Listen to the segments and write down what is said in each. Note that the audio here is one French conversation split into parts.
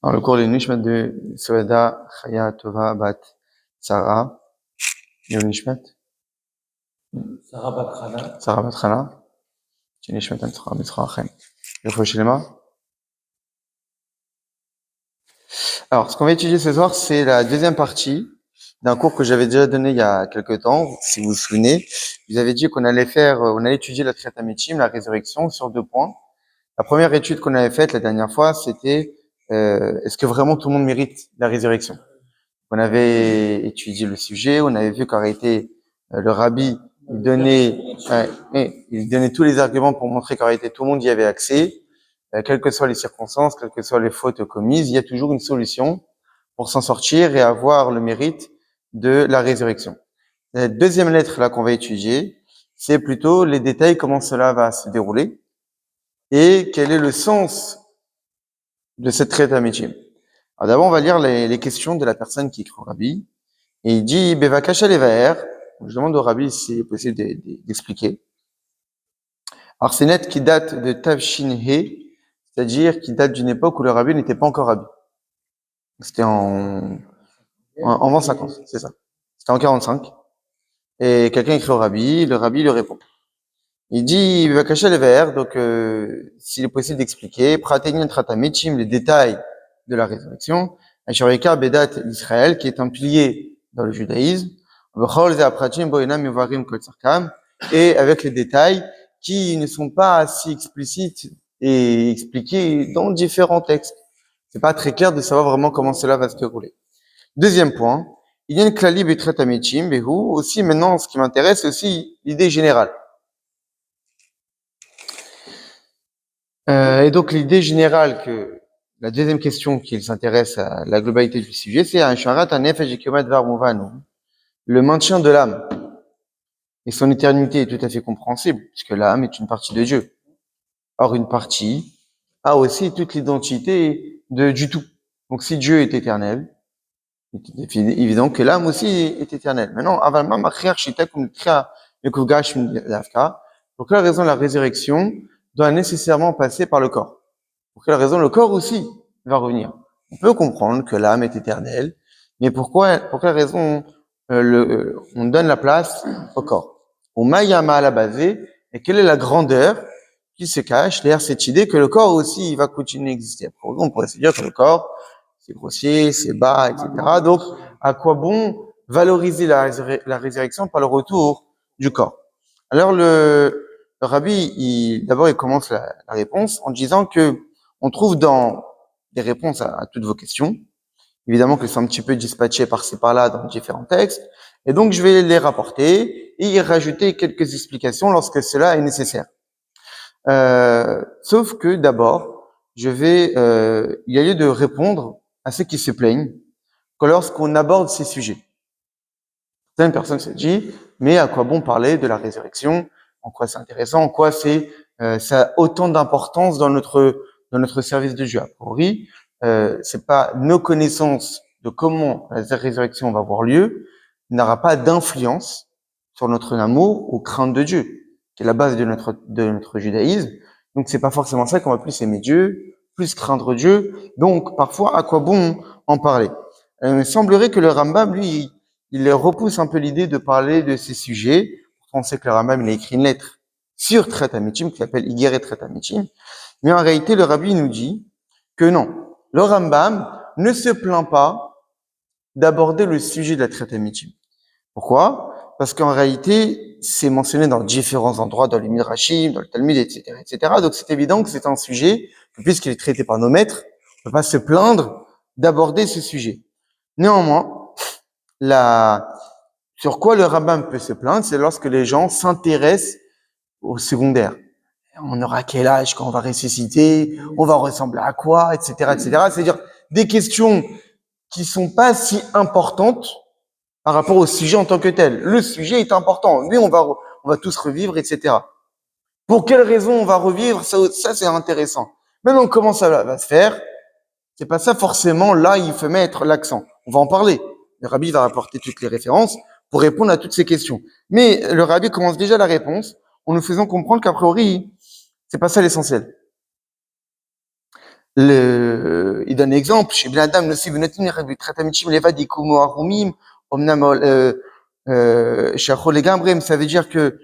Dans le cours, les Nishmat de Soeda Chaya Tova Bat Sarah. Le Nishmat Sarah Bakrana. Sarah Bat Chana. Nishmat Antra Mitra Achem. Alors, ce qu'on va étudier ce soir, c'est la deuxième partie d'un cours que j'avais déjà donné il y a quelques temps. Si vous vous souvenez, vous avez dit qu'on allait étudier la Triat Amitim, la résurrection, sur 2 points. La première étude qu'on avait faite la dernière fois, c'était est-ce que vraiment tout le monde mérite la résurrection? On avait étudié le sujet, on avait vu qu'en réalité, le rabbi, il donnait tous les arguments pour montrer qu'en réalité, tout le monde y avait accès, quelles que soient les circonstances, quelles que soient les fautes commises, il y a toujours une solution pour s'en sortir et avoir le mérite de la résurrection. La deuxième lettre là qu'on va étudier, c'est plutôt les détails, comment cela va se dérouler et quel est le sens de cette traite à métier. Alors d'abord, on va lire les questions de la personne qui écrit au rabbi. Et il dit, Bevakasha levaer. Je demande au rabbi si c'est possible d'expliquer. Alors c'est net qui date de Tavshin He, c'est-à-dire qui date d'une époque où le rabbi n'était pas encore rabbi. C'était en 50, c'est ça. C'était en 45. Et quelqu'un écrit au rabbi, le rabbi lui répond. Il dit, Bevakasha levaer, donc s'il est possible d'expliquer, Pratenyan Tratamitchim, les détails de la résurrection, Ashurika Bedat Israël, qui est un pilier dans le judaïsme, et avec les détails qui ne sont pas assez explicites et expliqués dans différents textes. C'est pas très clair de savoir vraiment comment cela va se dérouler. Deuxième point, il y a une klali betret amichim, behu. Aussi, maintenant, ce qui m'intéresse, c'est aussi l'idée générale. Et donc, l'idée générale que la deuxième question qui s'intéresse à la globalité du sujet, c'est un sharat anefesh ekyomat var muvanu. Le maintien de l'âme et son éternité est tout à fait compréhensible, puisque l'âme est une partie de Dieu. Or, une partie a aussi toute l'identité du tout. Donc, si Dieu est éternel, il est évident que l'âme aussi est éternelle. Maintenant, avalma machriach shita kum kria mekuvgash lavka. Pour quelle raison la résurrection doit nécessairement passer par le corps? Pour quelle raison le corps aussi va revenir? On peut comprendre que l'âme est éternelle, mais pour quelle raison on donne la place au corps? Au mayama à la basée, et quelle est la grandeur qui se cache derrière cette idée que le corps aussi il va continuer à exister? On pourrait se dire que le corps, c'est grossier, c'est bas, etc. Donc, à quoi bon valoriser la résurrection par le retour du corps? Alors, le rabbi, d'abord, il commence la réponse en disant que on trouve dans les réponses à toutes vos questions. Évidemment que c'est un petit peu dispatché par-ci par-là dans différents textes. Et donc, je vais les rapporter et y rajouter quelques explications lorsque cela est nécessaire. Sauf que d'abord, je vais y aller de répondre à ceux qui se plaignent que lorsqu'on aborde ces sujets. Certaines personnes se disent, mais à quoi bon parler de la résurrection? En quoi c'est intéressant? En quoi ça a autant d'importance dans notre service de Dieu? A priori, c'est pas nos connaissances de comment la résurrection va avoir lieu n'aura pas d'influence sur notre amour ou crainte de Dieu, qui est la base de notre judaïsme. Donc c'est pas forcément ça qu'on va plus aimer Dieu, plus craindre Dieu. Donc parfois, à quoi bon en parler? Il semblerait que le Rambam, lui, il repousse un peu l'idée de parler de ces sujets. On sait que le Rambam, il a écrit une lettre sur Tret Amitim, qui s'appelle Igeret Tret Amitim. Mais en réalité, le Rabbi nous dit que non. Le Rambam ne se plaint pas d'aborder le sujet de la Tret Amitim. Pourquoi? Parce qu'en réalité, c'est mentionné dans différents endroits, dans les Midrashim, dans le Talmud, etc., etc. Donc c'est évident que c'est un sujet, que puisqu'il est traité par nos maîtres, on ne peut pas se plaindre d'aborder ce sujet. Néanmoins, sur quoi le rabbin peut se plaindre, c'est lorsque les gens s'intéressent au secondaire. On aura quel âge quand on va ressusciter? On va ressembler à quoi? Etc., etc. C'est-à-dire des questions qui sont pas si importantes par rapport au sujet en tant que tel. Le sujet est important. Lui, on va tous revivre, etc. Pour quelle raison on va revivre? Ça c'est intéressant. Maintenant, comment ça va se faire? C'est pas ça forcément, là, il faut mettre l'accent. On va en parler. Le rabbi va rapporter toutes les références pour répondre à toutes ces questions. Mais le rabbi commence déjà la réponse en nous faisant comprendre qu'a priori, c'est pas ça l'essentiel. Il donne l'exemple, chez Ben Adam, le Sivnetin, Tratamitchim, Levad, Kumo, Arumim, Omnam, Shachol et Gambrem, ça veut dire que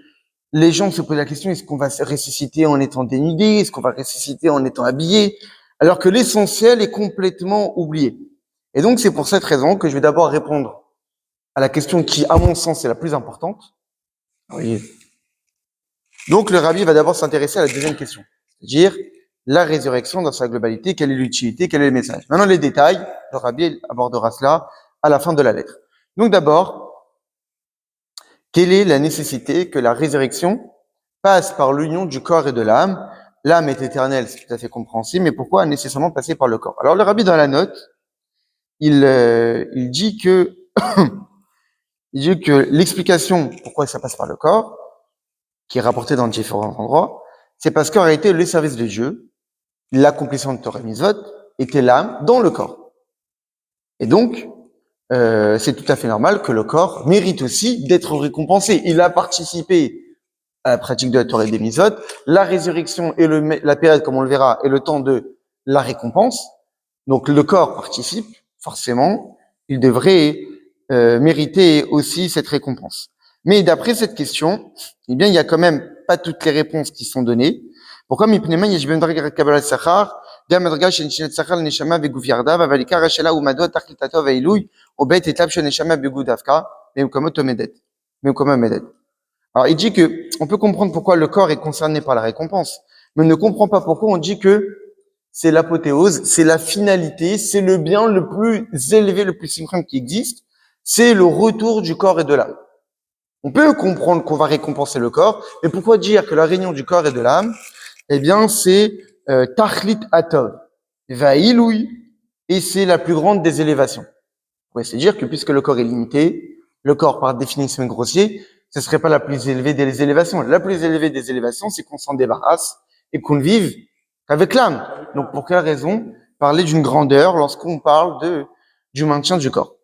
les gens se posent la question, est-ce qu'on va se ressusciter en étant dénudé? Est-ce qu'on va ressusciter en étant habillé? Alors que l'essentiel est complètement oublié. Et donc, c'est pour cette raison que je vais d'abord répondre à la question qui, à mon sens, est la plus importante. Oui. Donc, le rabbi va d'abord s'intéresser à la deuxième question. C'est-à-dire, la résurrection dans sa globalité, quelle est l'utilité, quel est le message. Maintenant, les détails, le rabbi abordera cela à la fin de la lettre. Donc, d'abord, quelle est la nécessité que la résurrection passe par l'union du corps et de l'âme? L'âme est éternelle, c'est tout à fait compréhensible, mais pourquoi nécessairement passer par le corps? Alors, le rabbi, dans la note, il dit que l'explication pourquoi ça passe par le corps, qui est rapportée dans différents endroits, c'est parce qu'en réalité, le service de Dieu, l'accomplissement de Torah Mitzvot, était l'âme dans le corps. Et donc, c'est tout à fait normal que le corps mérite aussi d'être récompensé. Il a participé à la pratique de la Torah et des Mitzvot. La résurrection et la période, comme on le verra, est le temps de la récompense. Donc, le corps participe, forcément. Il devrait mériter aussi cette récompense. Mais d'après cette question, eh bien, il y a quand même pas toutes les réponses qui sont données. Pourquoi מפני יש במדרגת קבלת שכר, גם מדרגה של נשמת שכר לנשמה בגוף ירדיו, אבל עיקר השאלה הוא מדוע תכליתו והעילוי הוא בית התלב של נשמה בגוף דווקא, במקומות עומדת. Alors, il dit que on peut comprendre pourquoi le corps est concerné par la récompense, mais on ne comprend pas pourquoi on dit que c'est l'apothéose, c'est la finalité, c'est le bien le plus élevé, le plus suprême qui existe, c'est le retour du corps et de l'âme. On peut comprendre qu'on va récompenser le corps, mais pourquoi dire que la réunion du corps et de l'âme, eh bien, c'est Tachlit Atov, Va'iloui, et c'est la plus grande des élévations. Ouais, c'est dire que puisque le corps est limité, le corps par définition est grossier, ce serait pas la plus élevée des élévations. La plus élevée des élévations, c'est qu'on s'en débarrasse et qu'on ne vive qu'avec l'âme. Donc, pour quelle raison parler d'une grandeur lorsqu'on parle du maintien du corps?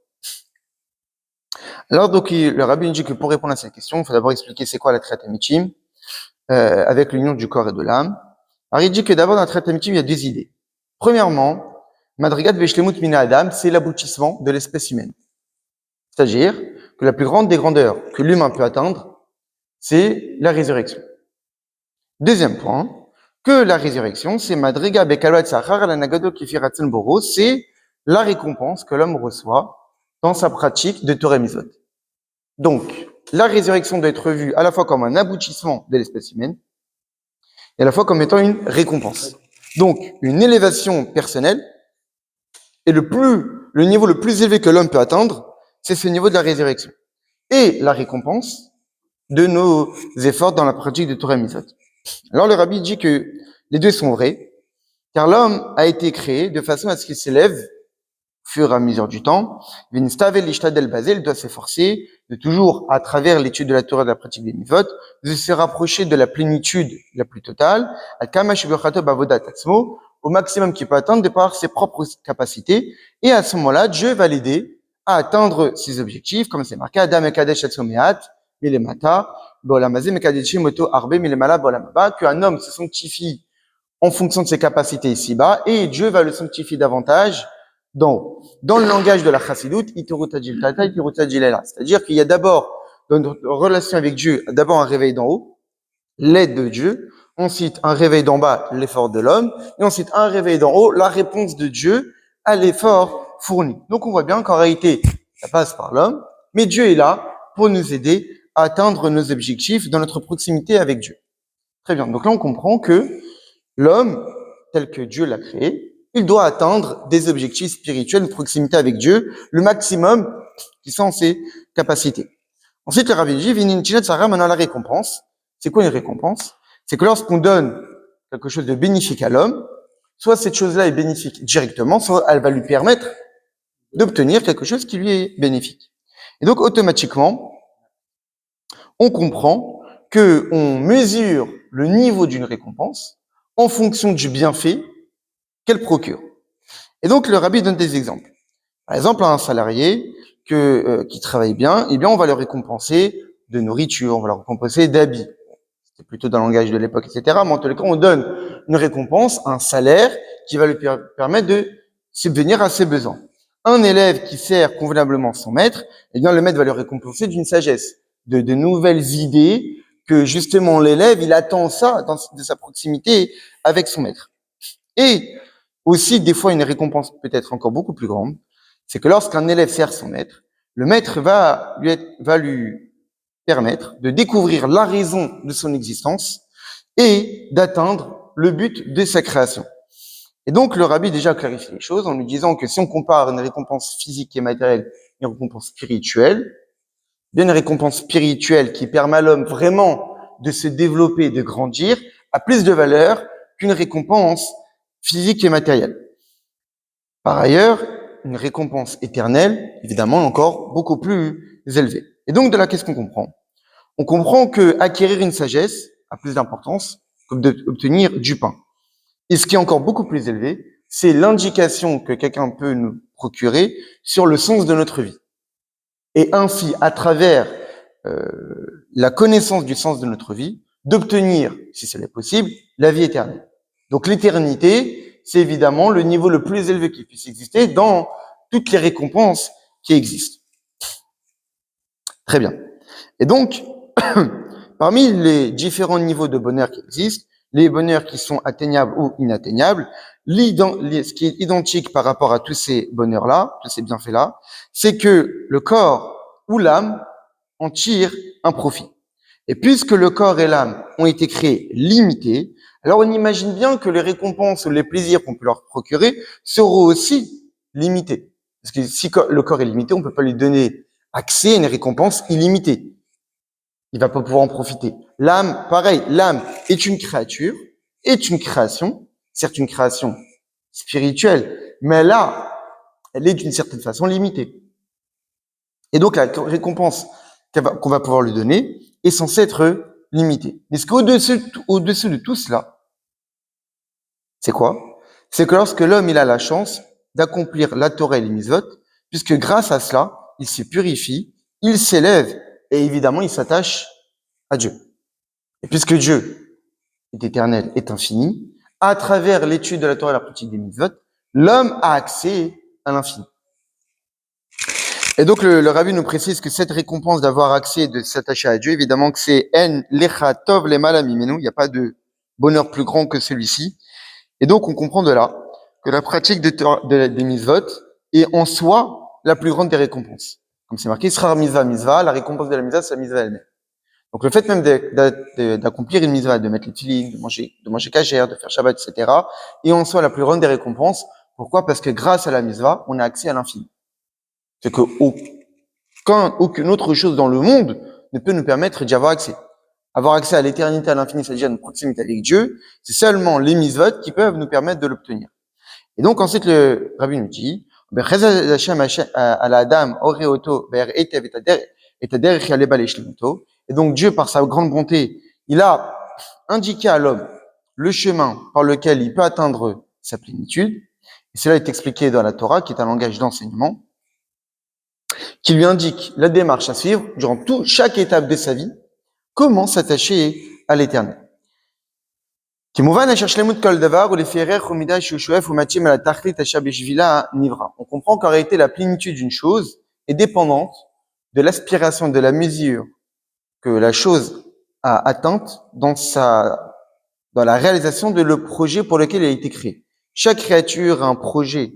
Alors, donc, le rabbi dit que pour répondre à cette question, il faut d'abord expliquer c'est quoi la Triyat Mitzim, avec l'union du corps et de l'âme. Alors, il dit que d'abord, dans la Triyat Mitzim, il y a deux idées. Premièrement, Madrigat Veshlemut Mina Adam, c'est l'aboutissement de l'espèce humaine. C'est-à-dire que la plus grande des grandeurs que l'humain peut atteindre, c'est la résurrection. Deuxième point, que la résurrection, c'est Madriga Bekalot Sachar la Nagado Kifiratzen Boro, c'est la récompense que l'homme reçoit dans sa pratique de Torah Mitzvot. Donc, la résurrection doit être vue à la fois comme un aboutissement de l'espèce humaine et à la fois comme étant une récompense. Donc, une élévation personnelle et le niveau le plus élevé que l'homme peut atteindre, c'est ce niveau de la résurrection. Et la récompense de nos efforts dans la pratique de Torah Mitzvot. Alors, le rabbi dit que les deux sont vrais, car l'homme a été créé de façon à ce qu'il s'élève au fur et à mesure du temps. Il doit s'efforcer de toujours, à travers l'étude de la Torah et de la pratique des mitzvot, de se rapprocher de la plénitude la plus totale, au maximum qu'il peut atteindre de par ses propres capacités. Et à ce moment-là, Dieu va l'aider à atteindre ses objectifs, comme c'est marqué, Adam et Kadesh Atzomeat, Milemata, Bolamazé, Mekadeshim, Moto, Arbe, Milemala, Bolamaba, qu'un homme se sanctifie en fonction de ses capacités ici-bas, et Dieu va le sanctifier davantage dans le langage de la Chassidut, c'est-à-dire qu'il y a d'abord, dans notre relation avec Dieu, d'abord un réveil d'en haut, l'aide de Dieu, ensuite un réveil d'en bas, l'effort de l'homme, et ensuite un réveil d'en haut, la réponse de Dieu à l'effort fourni. Donc on voit bien qu'en réalité, ça passe par l'homme, mais Dieu est là pour nous aider à atteindre nos objectifs dans notre proximité avec Dieu. Très bien, donc là on comprend que l'homme, tel que Dieu l'a créé, il doit atteindre des objectifs spirituels, une proximité avec Dieu, le maximum qui sont ses capacités. Ensuite, le Rabbi dit, Vininchinat Sarah, maintenant la récompense. C'est quoi une récompense? C'est que lorsqu'on donne quelque chose de bénéfique à l'homme, soit cette chose-là est bénéfique directement, soit elle va lui permettre d'obtenir quelque chose qui lui est bénéfique. Et donc, automatiquement, on comprend que on mesure le niveau d'une récompense en fonction du bienfait qu'elle procure. Et donc, le rabbi donne des exemples. Par exemple, un salarié qui travaille bien, eh bien, on va le récompenser de nourriture, on va le récompenser d'habits. C'est plutôt dans le langage de l'époque, etc. Mais en tous les cas, on donne une récompense, un salaire qui va lui permettre de subvenir à ses besoins. Un élève qui sert convenablement son maître, eh bien, le maître va le récompenser d'une sagesse, de nouvelles idées que justement l'élève, il attend ça de sa proximité avec son maître. Et aussi, des fois, une récompense peut-être encore beaucoup plus grande, c'est que lorsqu'un élève sert son maître, le maître va lui permettre de découvrir la raison de son existence et d'atteindre le but de sa création. Et donc, le rabbi déjà clarifie les choses en lui disant que si on compare une récompense physique et matérielle et une récompense spirituelle, bien une récompense spirituelle qui permet à l'homme vraiment de se développer, de grandir, a plus de valeur qu'une récompense physique et matérielle. Par ailleurs, une récompense éternelle, évidemment, encore beaucoup plus élevée. Et donc, de là, qu'est-ce qu'on comprend? On comprend que acquérir une sagesse a plus d'importance que d'obtenir du pain. Et ce qui est encore beaucoup plus élevé, c'est l'indication que quelqu'un peut nous procurer sur le sens de notre vie. Et ainsi, à travers la connaissance du sens de notre vie, d'obtenir, si cela est possible, la vie éternelle. Donc l'éternité, c'est évidemment le niveau le plus élevé qui puisse exister dans toutes les récompenses qui existent. Très bien. Et donc, parmi les différents niveaux de bonheur qui existent, les bonheurs qui sont atteignables ou inatteignables, ce qui est identique par rapport à tous ces bonheurs-là, tous ces bienfaits-là, c'est que le corps ou l'âme en tire un profit. Et puisque le corps et l'âme ont été créés limités, alors on imagine bien que les récompenses ou les plaisirs qu'on peut leur procurer seront aussi limités. Parce que si le corps est limité, on ne peut pas lui donner accès à une récompense illimitée. Il va pas pouvoir en profiter. L'âme, pareil, l'âme est une créature, est une création, certes une création spirituelle, mais là, elle est d'une certaine façon limitée. Et donc la récompense qu'on va pouvoir lui donner est censée être limitée. Mais ce qu'au-dessus de tout cela, c'est quoi? C'est que lorsque l'homme il a la chance d'accomplir la Torah et les mitzvot, puisque grâce à cela, il se purifie, il s'élève et évidemment il s'attache à Dieu. Et puisque Dieu est éternel, est infini, à travers l'étude de la Torah et la pratique des mitzvot, l'homme a accès à l'infini. Et donc le rabbi nous précise que cette récompense d'avoir accès, de s'attacher à Dieu, évidemment que c'est en lecha tov le malamimenu, il n'y a pas de bonheur plus grand que celui-ci. Et donc on comprend de là que la pratique des mitzvot est en soi la plus grande des récompenses. Comme c'est marqué, sera mitzvah, la récompense de la mitzvah, c'est la mitzvah elle-même. Donc le fait même d'accomplir une mitzvah, de mettre les tefilin, de manger kasher, de faire Shabbat, etc., est en soi la plus grande des récompenses. Pourquoi? Parce que grâce à la mitzvah, on a accès à l'infini. C'est que aucune autre chose dans le monde ne peut nous permettre d'y avoir accès. Avoir accès à l'éternité, à l'infini, c'est-à-dire une proximité avec Dieu, c'est seulement les mitzvot qui peuvent nous permettre de l'obtenir. Et donc ensuite le rabbi nous dit, et donc Dieu, par sa grande bonté, il a indiqué à l'homme le chemin par lequel il peut atteindre sa plénitude. Et cela est expliqué dans la Torah, qui est un langage d'enseignement, qui lui indique la démarche à suivre durant chaque étape de sa vie, comment s'attacher à l'éternel. On comprend qu'en réalité, la plénitude d'une chose est dépendante de l'aspiration, de la mesure que la chose a atteinte dans la réalisation de le projet pour lequel elle a été créée. Chaque créature a un projet,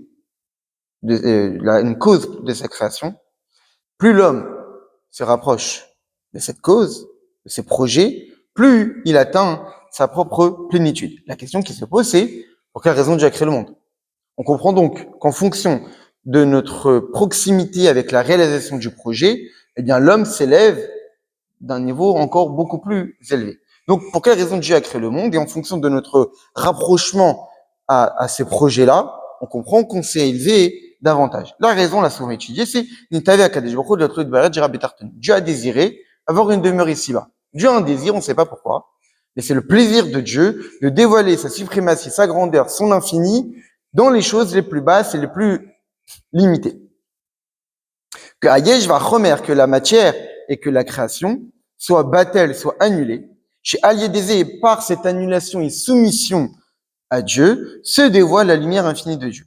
une cause de sa création. Plus l'homme se rapproche de cette cause, de ces projets, plus il atteint sa propre plénitude. La question qui se pose, c'est pour quelle raison Dieu a créé le monde? On comprend donc qu'en fonction de notre proximité avec la réalisation du projet, eh bien, l'homme s'élève d'un niveau encore beaucoup plus élevé. Donc, pour quelle raison Dieu a créé le monde? Et en fonction de notre rapprochement à ces projets-là, on comprend qu'on s'est élevé davantage. La raison, l'a souvent étudiée, c'est Dieu a désiré avoir une demeure ici-bas. Dieu a un désir, on ne sait pas pourquoi, mais c'est le plaisir de Dieu de dévoiler sa suprématie, sa grandeur, son infini dans les choses les plus basses et les plus limitées. Que Ayesh va remer que la matière et que la création soient battelles, soient annulées. Chez Aliédésé, par cette annulation et soumission à Dieu, se dévoile la lumière infinie de Dieu.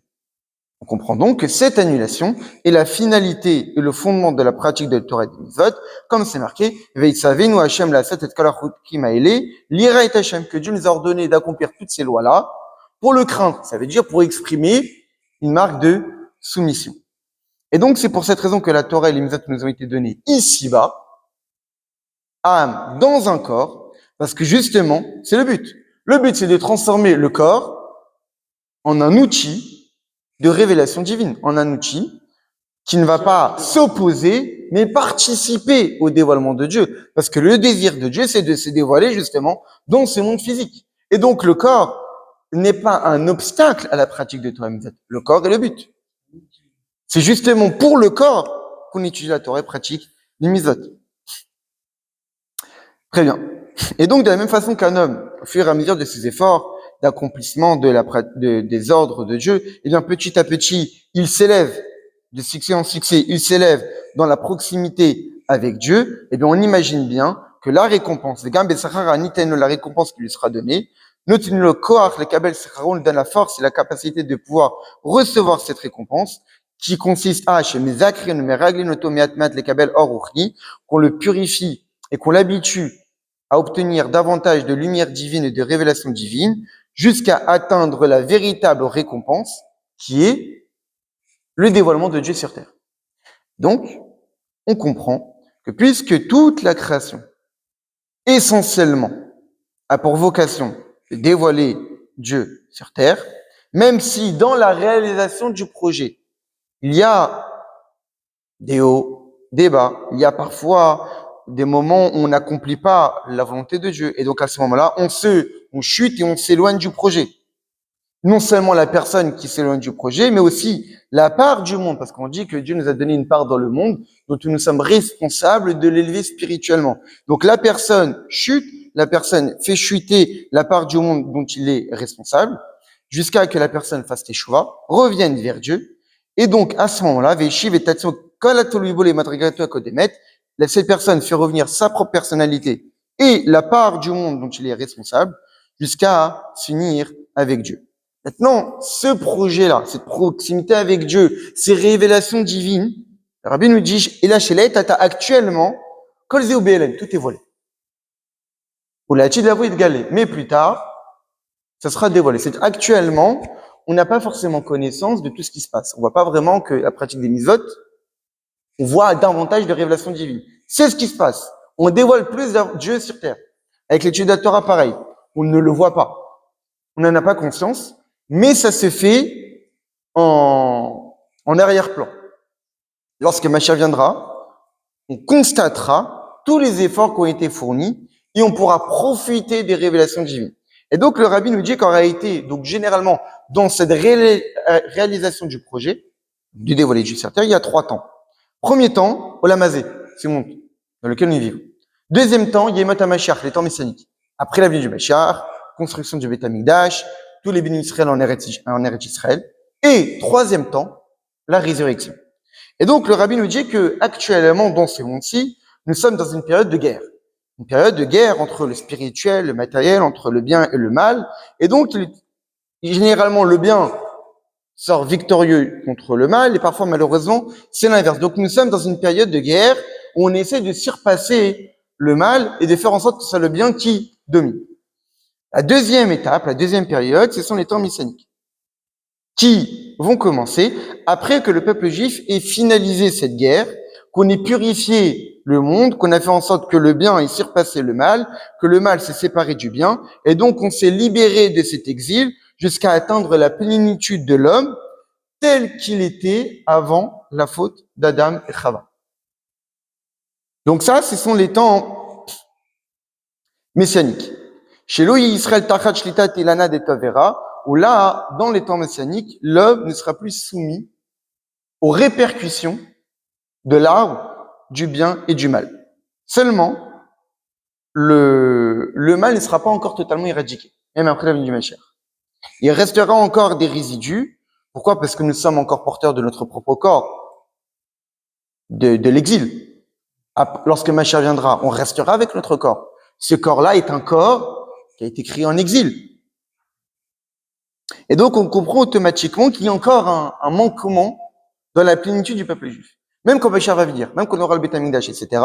On comprend donc que cette annulation est la finalité et le fondement de la pratique de la Torah et des mitzvot, comme c'est marqué, Veitsavenu Hashem la'asot et kol hachukim ha'ele, l'ira et Hashem, que Dieu nous a ordonné d'accomplir toutes ces lois-là, pour le craindre. Ça veut dire pour exprimer une marque de soumission. Et donc, c'est pour cette raison que la Torah et les mitzvot nous ont été donnés ici-bas, âme dans un corps, parce que justement, c'est le but. Le but, c'est de transformer le corps en un outil de révélation divine, en un outil qui ne va pas s'opposer, mais participer au dévoilement de Dieu. Parce que le désir de Dieu, c'est de se dévoiler justement dans ce monde physique. Et donc, le corps n'est pas un obstacle à la pratique de Torah et mitzvot. Le corps est le but. C'est justement pour le corps qu'on étudie la Torah et pratique les mitzvot. Très bien. Et donc, de la même façon qu'un homme, au fur et à mesure de ses efforts d'accomplissement des ordres de Dieu, et bien petit à petit, il s'élève de succès en succès, il s'élève dans la proximité avec Dieu, et bien on imagine bien que la récompense, la récompense qui lui sera donnée, le koach, le kabel sechara, on lui donne la force et la capacité de pouvoir recevoir cette récompense, qui consiste à, qu'on le purifie et qu'on l'habitue à obtenir davantage de lumière divine et de révélation divine, jusqu'à atteindre la véritable récompense, qui est le dévoilement de Dieu sur terre. Donc, on comprend que puisque toute la création, essentiellement, a pour vocation de dévoiler Dieu sur terre, même si dans la réalisation du projet, il y a des hauts, des bas, il y a parfois des moments où on n'accomplit pas la volonté de Dieu. Et donc, à ce moment-là, on chute et on s'éloigne du projet. Non seulement la personne qui s'éloigne du projet, mais aussi la part du monde, parce qu'on dit que Dieu nous a donné une part dans le monde dont nous sommes responsables de l'élever spirituellement. Donc, la personne chute, la personne fait chuter la part du monde dont il est responsable, jusqu'à que la personne fasse teshuva, revienne vers Dieu. Et donc, à ce moment-là, cette personne fait revenir sa propre personnalité et la part du monde dont il est responsable jusqu'à s'unir avec Dieu. Maintenant, ce projet-là, cette proximité avec Dieu, ces révélations divines, le Rabbi nous dit, et là, chez l'Aït, actuellement, tout est volé. Mais plus tard, ça sera dévoilé. C'est actuellement, on n'a pas forcément connaissance de tout ce qui se passe. On voit pas vraiment que la pratique des mitzvot, on voit davantage de révélations divines. C'est ce qui se passe. On dévoile plus de Dieu sur terre. Avec l'étude de la Torah, pareil. On ne le voit pas. On n'en a pas conscience, mais ça se fait en arrière-plan. Lorsque Mashiach viendra, on constatera tous les efforts qui ont été fournis et on pourra profiter des révélations divines. Et donc, le Rabbi nous dit qu'en réalité, donc généralement, dans cette réalisation du projet, du dévoilé Dieu sur terre, il y a 3 temps. Premier temps, Olam Hazé, c'est mon dans lequel nous vivons. Deuxième temps, Yemot HaMashiach, les temps messianiques. Après la venue du Mashiach, construction du Beth Amikdash, tous les bénis Israël en Eretz Israël. Et troisième temps, la résurrection. Et donc, le Rabbi nous dit que actuellement, dans ce monde-ci, nous sommes dans une période de guerre. Une période de guerre entre le spirituel, le matériel, entre le bien et le mal. Et donc, généralement, le bien sort victorieux contre le mal, et parfois, malheureusement, c'est l'inverse. Donc, nous sommes dans une période de guerre où on essaie de surpasser le mal et de faire en sorte que ce soit le bien qui domine. La deuxième étape, la deuxième période, ce sont les temps messianiques, qui vont commencer après que le peuple juif ait finalisé cette guerre, qu'on ait purifié le monde, qu'on a fait en sorte que le bien ait surpassé le mal, que le mal s'est séparé du bien, et donc on s'est libéré de cet exil jusqu'à atteindre la plénitude de l'homme tel qu'il était avant la faute d'Adam et Chava. Donc ça, ce sont les temps messianiques. Chez l'Oï Israël Tachat Shlitat Ilana de Tavera, où là, dans les temps messianiques, l'homme ne sera plus soumis aux répercussions de l'arbre, du bien et du mal. Seulement, le mal ne sera pas encore totalement éradiqué, même après la venue du Mashiach. Il restera encore des résidus. Pourquoi? Parce que nous sommes encore porteurs de notre propre corps, de l'exil. Lorsque Mashiach viendra, on restera avec notre corps. Ce corps-là est un corps qui a été créé en exil. Et donc, on comprend automatiquement qu'il y a encore un manquement dans la plénitude du peuple juif. Même quand Béchar va venir, même quand on aura le Beth Amikdash, etc.,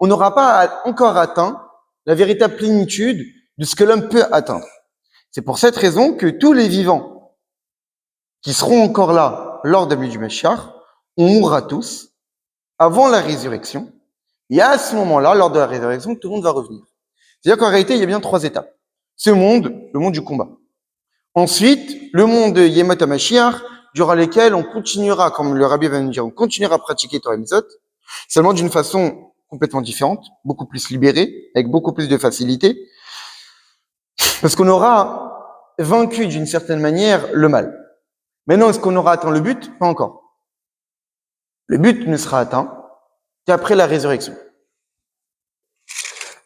on n'aura pas encore atteint la véritable plénitude de ce que l'homme peut atteindre. C'est pour cette raison que tous les vivants qui seront encore là lors de du Mashiach, on mourra tous avant la résurrection. Et à ce moment-là, lors de la résurrection, tout le monde va revenir. C'est-à-dire qu'en réalité, il y a bien 3 étapes. Ce monde, le monde du combat. Ensuite, le monde de Yemot HaMashiach, durant lesquels on continuera, comme le Rabbi va nous dire, on continuera à pratiquer Torah et Mitzvot, seulement d'une façon complètement différente, beaucoup plus libérée, avec beaucoup plus de facilité, parce qu'on aura vaincu d'une certaine manière le mal. Maintenant, est-ce qu'on aura atteint le but? Pas encore. Le but ne sera atteint qu'après la résurrection.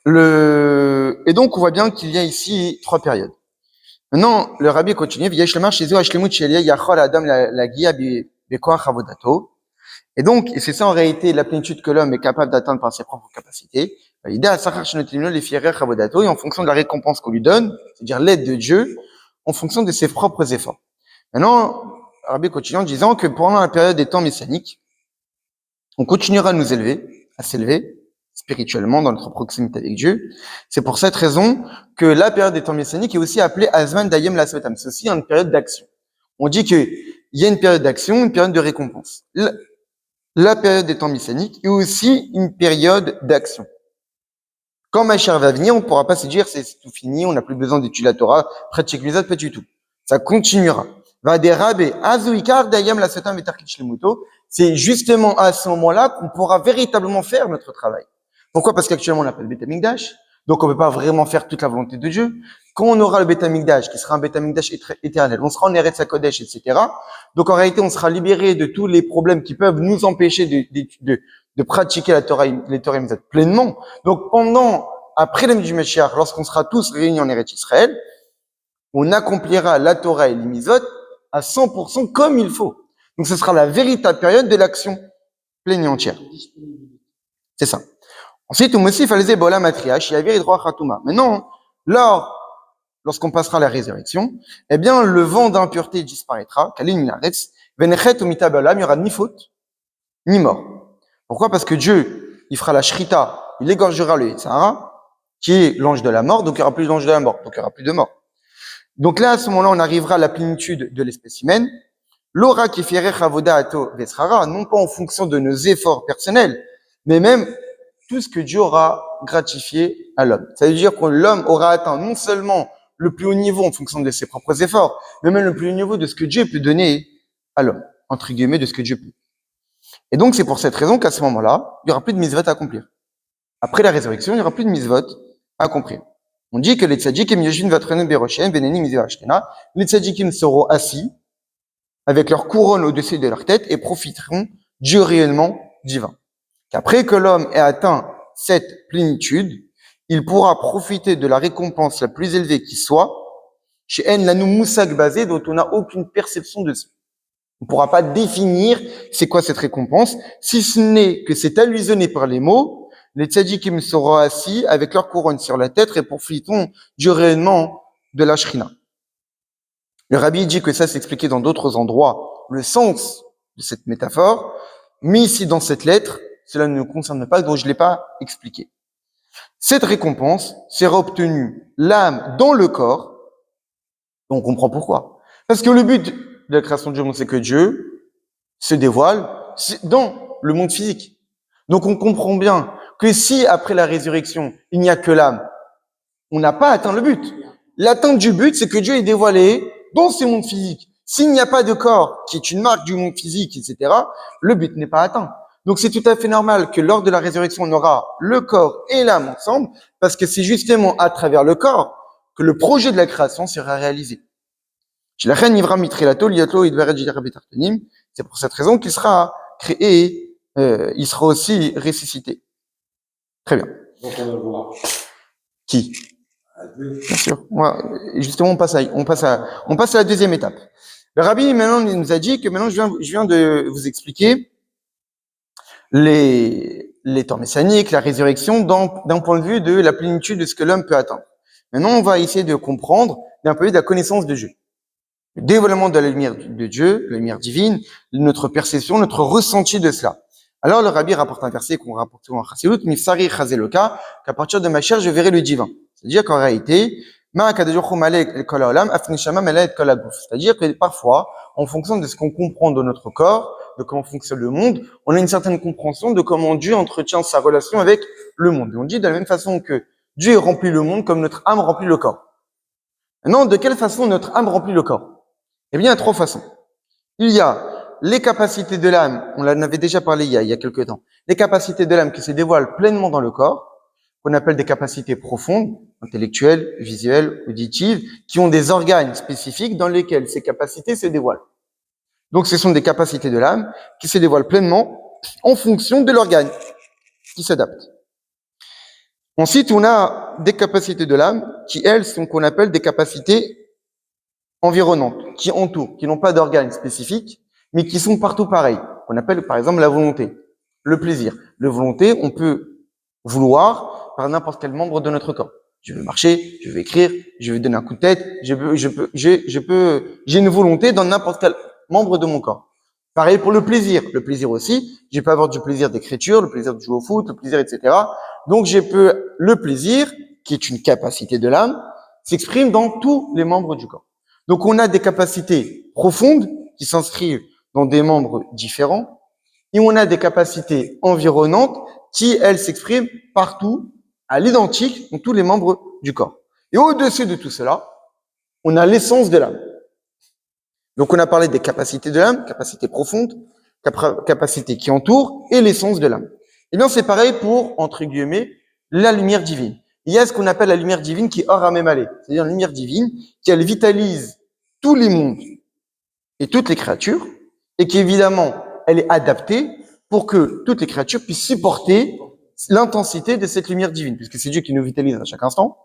Et donc, on voit bien qu'il y a ici 3 périodes. Maintenant, le Rabbi continue, et donc, et c'est ça en réalité la plénitude que l'homme est capable d'atteindre par ses propres capacités. Et en fonction de la récompense qu'on lui donne, c'est-à-dire l'aide de Dieu, en fonction de ses propres efforts. Maintenant, le Rabbi continue en disant que pendant la période des temps messianiques, on continuera à nous élever, à s'élever spirituellement dans notre proximité avec Dieu. C'est pour cette raison que la période des temps messianiques est aussi appelée Azman Dayem la Sotam. C'est aussi une période d'action. On dit qu'il y a une période d'action, une période de récompense. La période des temps messianiques est aussi une période d'action. Quand Machar va venir, on ne pourra pas se dire c'est tout fini, on n'a plus besoin d'étudier la Torah, pratique les autres, pas du tout. Ça continuera. Va des rabais, azuikar dayam la sotam vetarkich lemuto. C'est justement à ce moment-là qu'on pourra véritablement faire notre travail. Pourquoi? Parce qu'actuellement on n'a pas le Beth Amikdash, donc on ne peut pas vraiment faire toute la volonté de Dieu. Quand on aura le Beth Amikdash, qui sera un Beth Amikdash éternel, on sera en Eretz HaKodesh, etc. Donc en réalité, on sera libéré de tous les problèmes qui peuvent nous empêcher de pratiquer la Torah, les Torah Mitzvot pleinement. Donc après l'âme du Mashiach, lorsqu'on sera tous réunis en Eretz Israël, on accomplira la Torah et les Mitzvot à 100% comme il faut. Donc ce sera la véritable période de l'action pleine et entière. C'est ça. Ensuite, maintenant, lorsqu'on passera la résurrection, eh bien, le vent d'impureté disparaîtra, il n'y aura ni faute, ni mort. Pourquoi? Parce que Dieu, il fera la shrita, il égorgera le Sahara, qui est l'ange de la mort, donc il n'y aura plus d'ange de la mort, donc il n'y aura plus de mort. Donc là, à ce moment-là, on arrivera à la plénitude de l'espèce humaine. L'aura qui ferait chavoda ato vesrara, non pas en fonction de nos efforts personnels, mais même tout ce que Dieu aura gratifié à l'homme. Ça veut dire que l'homme aura atteint non seulement le plus haut niveau en fonction de ses propres efforts, mais même le plus haut niveau de ce que Dieu peut donner à l'homme, entre guillemets, de ce que Dieu peut. Et donc, c'est pour cette raison qu'à ce moment-là, il n'y aura plus de mitzvot à accomplir. Après la résurrection, il n'y aura plus de mitzvot à accomplir. On dit que les tzadikim yoshin vatrenu beroshem veneni mizvah ashtena, les tzadikim seront assis avec leur couronne au-dessus de leur tête et profiteront du rayonnement divin. Qu'après que l'homme ait atteint cette plénitude, il pourra profiter de la récompense la plus élevée qui soit, chez En Lanou Moussak basé, dont on n'a aucune perception dessus. On ne pourra pas définir c'est quoi cette récompense, si ce n'est que c'est allusionné par les mots, les tzadikim seront assis avec leur couronne sur la tête et profiteront du rayonnement de la shrina. Le rabbi dit que ça c'est expliqué dans d'autres endroits, le sens de cette métaphore, mais ici dans cette lettre, cela ne nous concerne pas, donc je ne l'ai pas expliqué. Cette récompense sera obtenue l'âme dans le corps, on comprend pourquoi. Parce que le but de la création du monde, c'est que Dieu se dévoile dans le monde physique. Donc on comprend bien que si après la résurrection, il n'y a que l'âme, on n'a pas atteint le but. L'atteinte du but, c'est que Dieu est dévoilé dans ce monde physique. S'il n'y a pas de corps, qui est une marque du monde physique, etc., le but n'est pas atteint. Donc c'est tout à fait normal que lors de la résurrection, on aura le corps et l'âme ensemble, parce que c'est justement à travers le corps que le projet de la création sera réalisé. C'est pour cette raison qu'il sera créé, il sera aussi ressuscité. Très bien. Donc on va le voir. Qui? À deux. Bien sûr. Justement, on passe à la deuxième étape. Le rabbi, maintenant, il nous a dit que maintenant, je viens de vous expliquer les temps messianiques, la résurrection, d'un point de vue de la plénitude de ce que l'homme peut atteindre. Maintenant, on va essayer de comprendre d'un point de vue de la connaissance de Dieu. Le dévoilement de la lumière de Dieu, la lumière divine, notre perception, notre ressenti de cela. Alors le Rabbi rapporte un verset qu'on rapporte souvent en Chassidut, Mifsari Chazeloka, qu'à partir de ma chair, je verrai le divin. C'est-à-dire qu'en réalité, c'est-à-dire que parfois, en fonction de ce qu'on comprend de notre corps, de comment fonctionne le monde, on a une certaine compréhension de comment Dieu entretient sa relation avec le monde. Et on dit de la même façon que Dieu remplit le monde comme notre âme remplit le corps. Maintenant, de quelle façon notre âme remplit le corps? Eh bien, il y a trois façons. Il y a les capacités de l'âme, on en avait déjà parlé il y a quelques temps, les capacités de l'âme qui se dévoilent pleinement dans le corps, qu'on appelle des capacités profondes, intellectuelles, visuelles, auditives, qui ont des organes spécifiques dans lesquels ces capacités se dévoilent. Donc, ce sont des capacités de l'âme qui se dévoilent pleinement en fonction de l'organe qui s'adapte. Ensuite, on a des capacités de l'âme qui, elles, sont qu'on appelle des capacités environnantes, qui entourent, qui n'ont pas d'organes spécifiques, mais qui sont partout pareils. On appelle par exemple la volonté, le plaisir. La volonté, on peut vouloir par n'importe quel membre de notre corps. Je veux marcher, je veux écrire, je veux donner un coup de tête, j'ai une volonté dans n'importe quel membre de mon corps. Pareil pour le plaisir. Le plaisir aussi, je peux avoir du plaisir d'écriture, le plaisir de jouer au foot, le plaisir, etc. Donc le plaisir, qui est une capacité de l'âme, s'exprime dans tous les membres du corps. Donc, on a des capacités profondes qui s'inscrivent dans des membres différents et on a des capacités environnantes qui, elles, s'expriment partout, à l'identique, dans tous les membres du corps. Et au-dessus de tout cela, on a l'essence de l'âme. Donc, on a parlé des capacités de l'âme, capacités profondes, capacités qui entourent et l'essence de l'âme. Eh bien, c'est pareil pour, entre guillemets, la lumière divine. Il y a ce qu'on appelle la lumière divine qui est hors amémalée, c'est-à-dire la lumière divine qui, elle, vitalise tous les mondes et toutes les créatures, et qui évidemment, elle est adaptée pour que toutes les créatures puissent supporter l'intensité de cette lumière divine, puisque c'est Dieu qui nous vitalise à chaque instant.